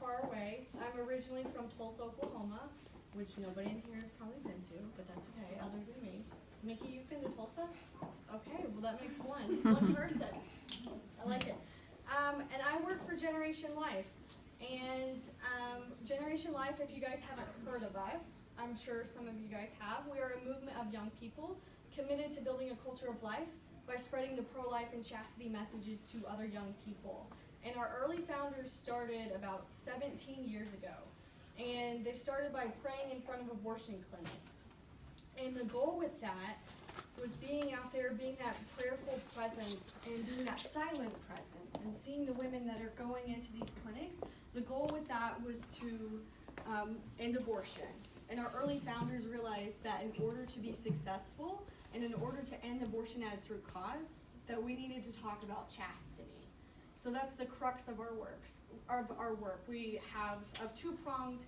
far away. I'm originally from Tulsa, Oklahoma, which nobody in here has probably been to, but that's okay, other than me. Mickey, you've been to Tulsa? Okay, well that makes one person. I like it. And I work for Generation Life. And Generation Life, if you guys haven't heard of us, I'm sure some of you guys have, we are a movement of young people committed to building a culture of life by spreading the pro-life and chastity messages to other young people. And our early founders started about 17 years ago. And they started by praying in front of abortion clinics. And the goal with that was being out there, being that prayerful presence and being that silent presence and seeing the women that are going into these clinics. The goal with that was to end abortion. And our early founders realized that in order to be successful and in order to end abortion at its root cause, that we needed to talk about chastity. So that's the crux of our work. We have a two-pronged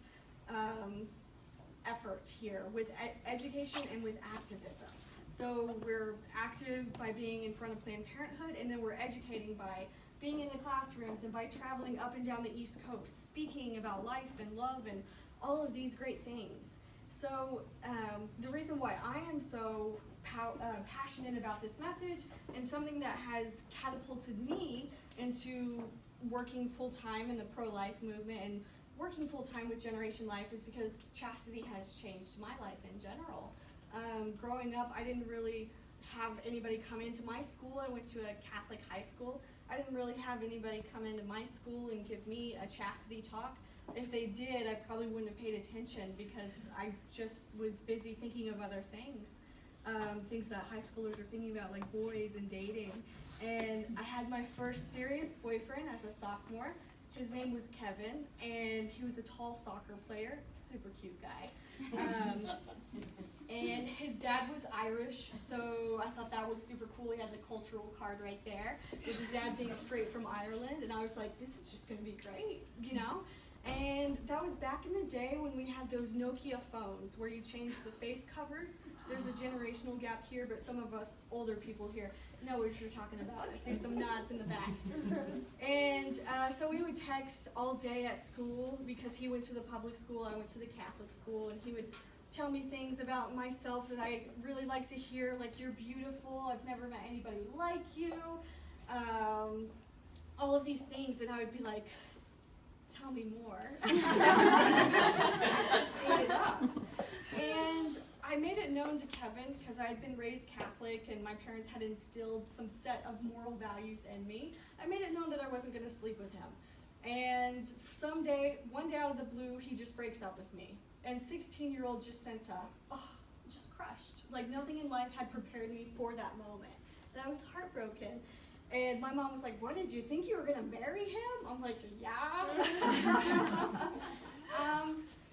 effort here with education and with activism. So we're active by being in front of Planned Parenthood, and then we're educating by being in the classrooms and by traveling up and down the East Coast, speaking about life and love and all of these great things. So the reason why I am so passionate about this message and something that has catapulted me into working full-time in the pro-life movement and working full-time with Generation Life is because chastity has changed my life in general. Growing up, I didn't really have anybody come into my school. I went to a Catholic high school. I didn't really have anybody come into my school and give me a chastity talk. If they did, I probably wouldn't have paid attention because I just was busy thinking of other things. Things that high schoolers are thinking about, like boys and dating. And I had my first serious boyfriend as a sophomore. His name was Kevin, and he was a tall soccer player, super cute guy. And his dad was Irish, so I thought that was super cool. He had the cultural card right there, with his dad being straight from Ireland, and I was like, this is just gonna be great, you know? And that was back in the day when we had those Nokia phones where you changed the face covers. There's a generational gap here, but some of us older people here know what you're talking about. I see some nods in the back. And so we would text all day at school because he went to the public school, I went to the Catholic school, and he would tell me things about myself that I really like to hear, like you're beautiful, I've never met anybody like you, all of these things, and I would be like, tell me more. I just ate it up. And I made it known to Kevin because I had been raised Catholic and my parents had instilled some set of moral values in me. I made it known that I wasn't going to sleep with him. And one day out of the blue, he just breaks up with me. And 16-year-old Jacinta, just crushed. Like nothing in life had prepared me for that moment. And I was heartbroken. And my mom was like, what, did you think you were gonna marry him? I'm like, yeah.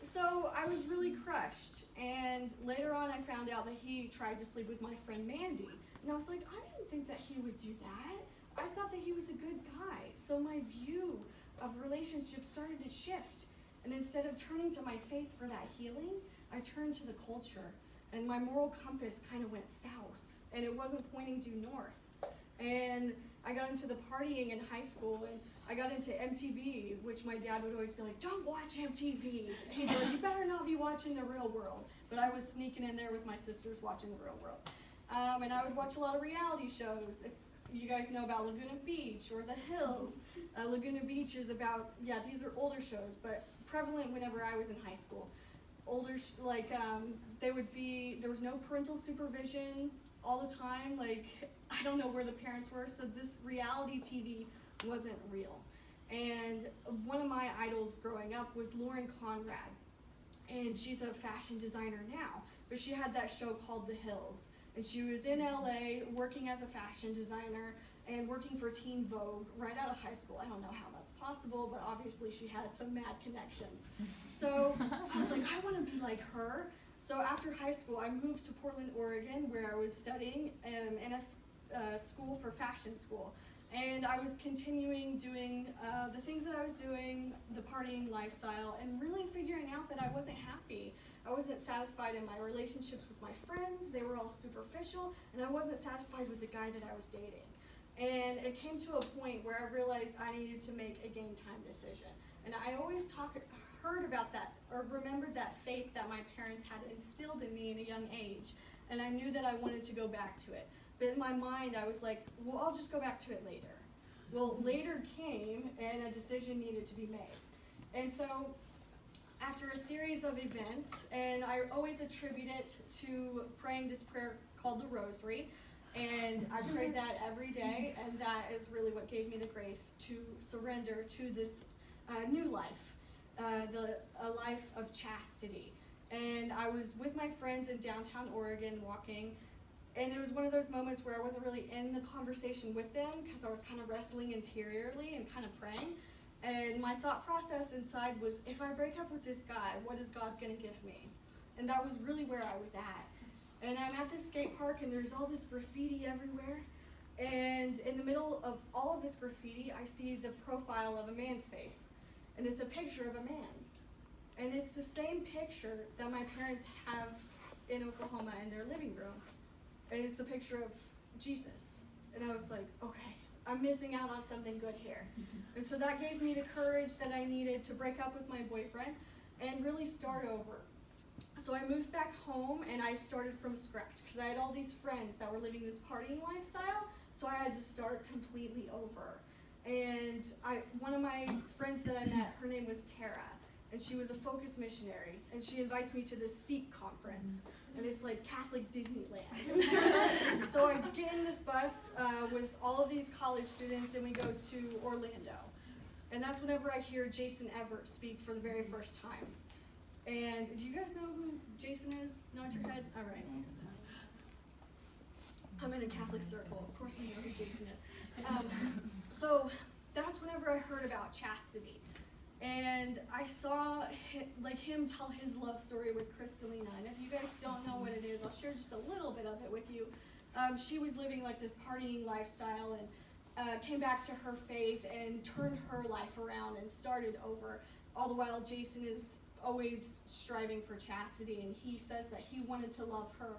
So I was really crushed. And later on I found out that he tried to sleep with my friend Mandy. And I was like, I didn't think that he would do that. I thought that he was a good guy. So my view of relationships started to shift. And instead of turning to my faith for that healing, I turned to the culture. And my moral compass kind of went south. And it wasn't pointing due north. And I got into the partying in high school, and I got into MTV, which my dad would always be like, don't watch MTV. He'd be like, you better not be watching The Real World. But I was sneaking in there with my sisters watching The Real World. And I would watch a lot of reality shows. If you guys know about Laguna Beach or The Hills, Laguna Beach is about, these are older shows, but prevalent whenever I was in high school. There was no parental supervision all the time. Like, I don't know where the parents were, so this reality TV wasn't real. And one of my idols growing up was Lauren Conrad, and she's a fashion designer now, but she had that show called The Hills, and she was in LA working as a fashion designer and working for Teen Vogue right out of high school. I don't know how that's possible, but obviously she had some mad connections. So I was like, I want to be like her. So after high school, I moved to Portland, Oregon, where I was studying in a school for fashion school. And I was continuing doing the things that I was doing, the partying lifestyle, and really figuring out that I wasn't happy. I wasn't satisfied in my relationships with my friends. They were all superficial, and I wasn't satisfied with the guy that I was dating. And it came to a point where I realized I needed to make a game time decision. And I always heard about that, or remembered that faith that my parents had instilled in me in a young age. And I knew that I wanted to go back to it. But in my mind, I was like, well, I'll just go back to it later. Well, later came, and a decision needed to be made. And so, after a series of events, and I always attribute it to praying this prayer called the Rosary, and I prayed that every day, and that is really what gave me the grace to surrender to this new life, a life of chastity. And I was with my friends in downtown Oregon walking, and it was one of those moments where I wasn't really in the conversation with them because I was kind of wrestling interiorly and kind of praying. And my thought process inside was, if I break up with this guy, what is God going to give me? And that was really where I was at. And I'm at this skate park, and there's all this graffiti everywhere. And in the middle of all of this graffiti, I see the profile of a man's face. And it's a picture of a man. And it's the same picture that my parents have in Oklahoma in their living room. And it's the picture of Jesus. And I was like, okay, I'm missing out on something good here. And so that gave me the courage that I needed to break up with my boyfriend and really start over. So I moved back home, and I started from scratch because I had all these friends that were living this partying lifestyle, so I had to start completely over. And one of my friends that I met, her name was Tara, and she was a Focus missionary, and she invites me to this Sikh conference, and it's like Catholic Disneyland. So I get in this bus with all of these college students, and we go to Orlando. And that's whenever I hear Jason Everett speak for the very first time. And do you guys know who Jason is? Nod your head? All right. I'm in a Catholic circle. Of course we know who Jason is. So that's whenever I heard about chastity. And I saw him tell his love story with Kristalina. And if you guys don't know what it is, I'll share just a little bit of it with you. She was living like this partying lifestyle and came back to her faith and turned her life around and started over. All the while Jason is always striving for chastity, and he says that he wanted to love her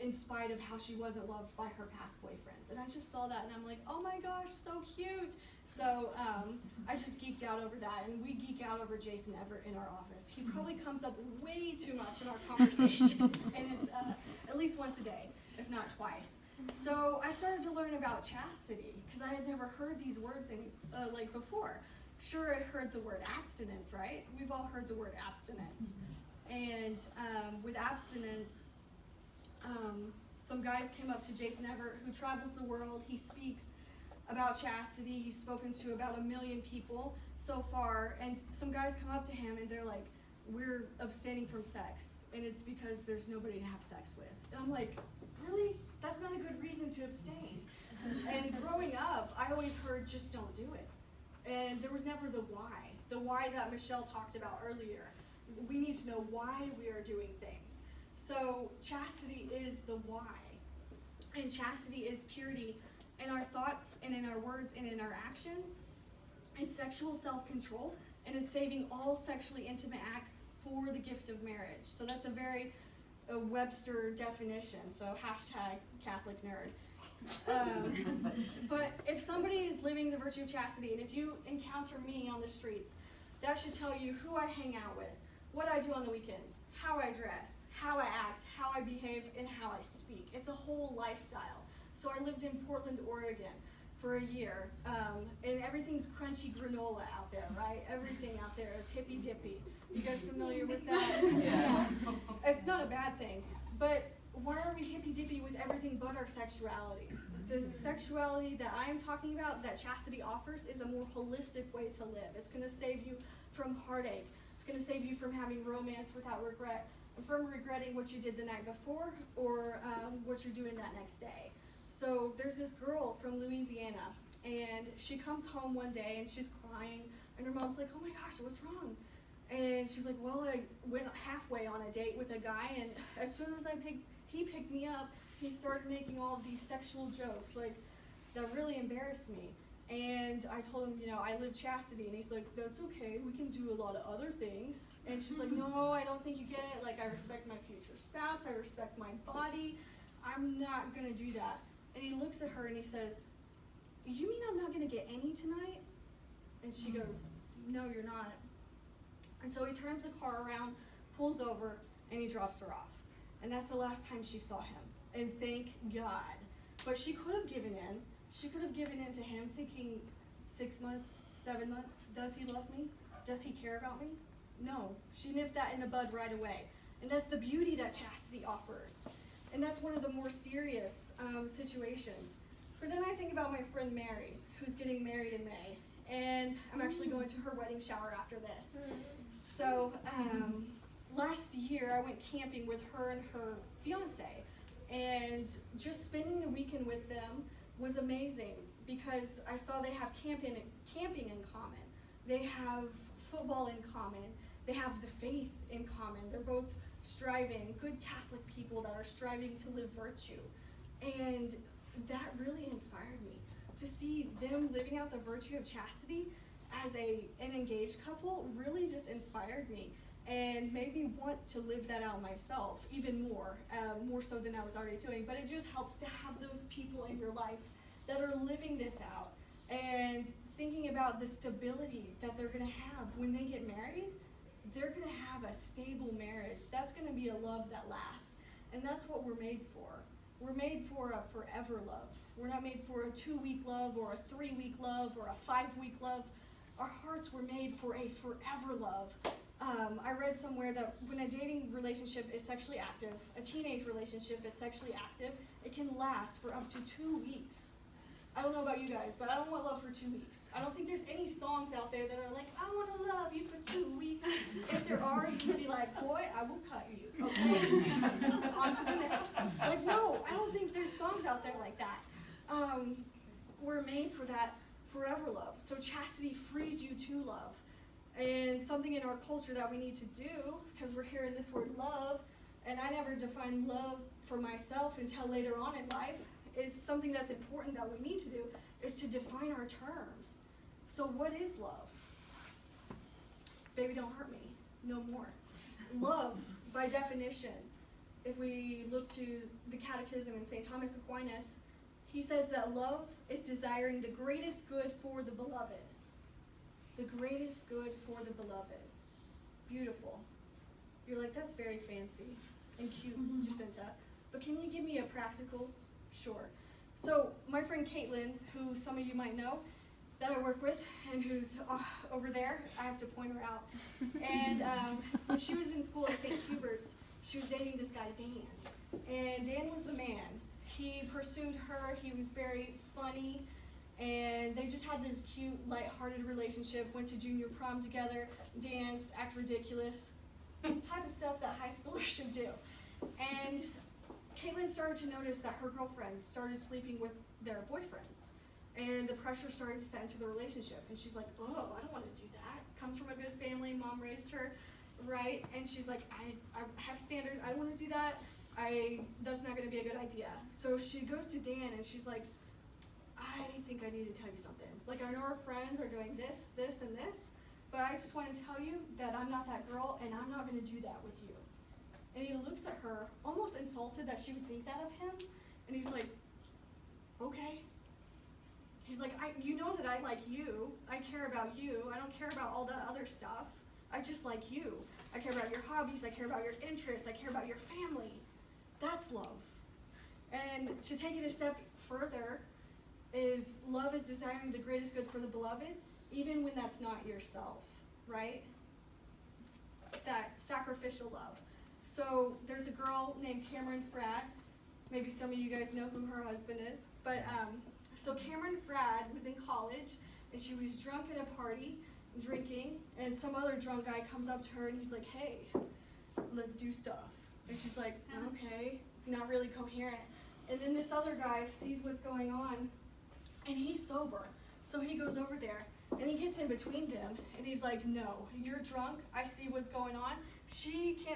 in spite of how she wasn't loved by her past boyfriends. And I just saw that, and I'm like, oh my gosh, so cute. So I just geeked out over that, and we geek out over Jason Everett in our office. He probably comes up way too much in our conversations, and it's at least once a day, if not twice. So I started to learn about chastity, because I had never heard these words before. Sure, I heard the word abstinence, right? We've all heard the word abstinence. And with abstinence, some guys came up to Jason Everett, who travels the world. He speaks about chastity. He's spoken to about 1 million people so far. And some guys come up to him, and they're like, we're abstaining from sex. And it's because there's nobody to have sex with. And I'm like, really? That's not a good reason to abstain. And growing up, I always heard, just don't do it. And there was never the why that Michelle talked about earlier. We need to know why we are doing things. So chastity is the why. And chastity is purity in our thoughts and in our words and in our actions. It's sexual self-control, and it's saving all sexually intimate acts for the gift of marriage. So that's a very Webster definition, so hashtag Catholic nerd. But if somebody is living the virtue of chastity, and if you encounter me on the streets, that should tell you who I hang out with, what I do on the weekends, how I dress, how I act, how I behave, and how I speak. It's a whole lifestyle. So I lived in Portland, Oregon for a year, and everything's crunchy granola out there, right? Everything out there is hippy dippy. You guys familiar with that? Yeah. It's not a bad thing, but why are we hippy dippy with everything but our sexuality? The sexuality that I am talking about, that chastity offers, is a more holistic way to live. It's going to save you from heartache. It's going to save you from having romance without regret, and from regretting what you did the night before or what you're doing that next day. So there's this girl from Louisiana, and she comes home one day and she's crying, and her mom's like, oh my gosh, what's wrong? And she's like, well, I went halfway on a date with a guy, and as soon as he picked me up, he started making all of these sexual jokes, like, that really embarrassed me. And I told him, I live chastity, and he's like, that's okay, we can do a lot of other things. And she's like, no, I don't think you get it, like, I respect my future spouse, I respect my body, I'm not gonna do that. And he looks at her and he says, you mean I'm not gonna get any tonight? And she goes, no, you're not. And so he turns the car around, pulls over, and he drops her off. And that's the last time she saw him. And thank God. But she could have given in. She could have given in to him thinking 6 months, 7 months, does he love me? Does he care about me? No, she nipped that in the bud right away. And that's the beauty that chastity offers. And that's one of the more serious situations. But then I think about my friend Mary, who's getting married in May. And I'm actually going to her wedding shower after this. So last year I went camping with her and her fiance. And just spending the weekend with them was amazing because I saw they have camping in common. They have football in common. They have the faith in common. They're both striving, good Catholic people that are striving to live virtue. And that really inspired me to see them living out the virtue of chastity as an engaged couple. Really just inspired me and made me want to live that out myself even more, more so than I was already doing. But it just helps to have those people in your life that are living this out and thinking about the stability that they're going to have when they get married. They're going to have a stable marriage. That's going to be a love that lasts. And that's what we're made for. We're made for a forever love. We're not made for a 2-week love or a 3-week love or a 5-week love. Our hearts were made for a forever love. I read somewhere that when a dating relationship is sexually active, a teenage relationship is sexually active, it can last for up to 2 weeks. I don't know about you guys, but I don't want love for 2 weeks. I don't think there's any songs out there that are like, I want to love you for 2 weeks. If there are, you can be like, boy, I will cut you, okay? On to the next. Like, no, I don't think there's songs out there like that. We're made for that forever love. So chastity frees you to love. And something in our culture that we need to do, because we're hearing this word love, and I never defined love for myself until later on in life, is something that's important that we need to do, is to define our terms. So what is love? Baby, don't hurt me. No more. Love, by definition, if we look to the Catechism in St. Thomas Aquinas, he says that love is desiring the greatest good for the beloved. The greatest good for the beloved. Beautiful. You're like, that's very fancy and cute, Jacinta. But can you give me a practical? Sure. So my friend Caitlin, who some of you might know, that I work with, and who's over there, I have to point her out. And when she was in school at St. Hubert's, she was dating this guy, Dan. And Dan was the man. He pursued her. He was very funny. And they just had this cute, lighthearted relationship, went to junior prom together, danced, act ridiculous, type of stuff that high schoolers should do. And Caitlin started to notice that her girlfriends started sleeping with their boyfriends. And the pressure started to set into the relationship. And she's like, oh, I don't want to do that. Comes from a good family, mom raised her, right? And she's like, I have standards, I don't want to do that. That's not going to be a good idea. So she goes to Dan and she's like, I think I need to tell you something. Like, I know our friends are doing this, this, and this, but I just want to tell you that I'm not that girl, and I'm not going to do that with you. And he looks at her, almost insulted that she would think that of him, and he's like, okay. He's like, you know that I like you. I care about you. I don't care about all that other stuff. I just like you. I care about your hobbies. I care about your interests. I care about your family. That's love. And to take it a step further, is love is desiring the greatest good for the beloved, even when that's not yourself, right? That sacrificial love. So there's a girl named Cameron Fradd. Maybe some of you guys know who her husband is. But so Cameron Fradd was in college, and she was drunk at a party, drinking, and some other drunk guy comes up to her, and he's like, hey, let's do stuff. And she's like, okay, not really coherent. And then this other guy sees what's going on, and he's sober. So he goes over there, and he gets in between them, and he's like, no, you're drunk. I see what's going on. She can't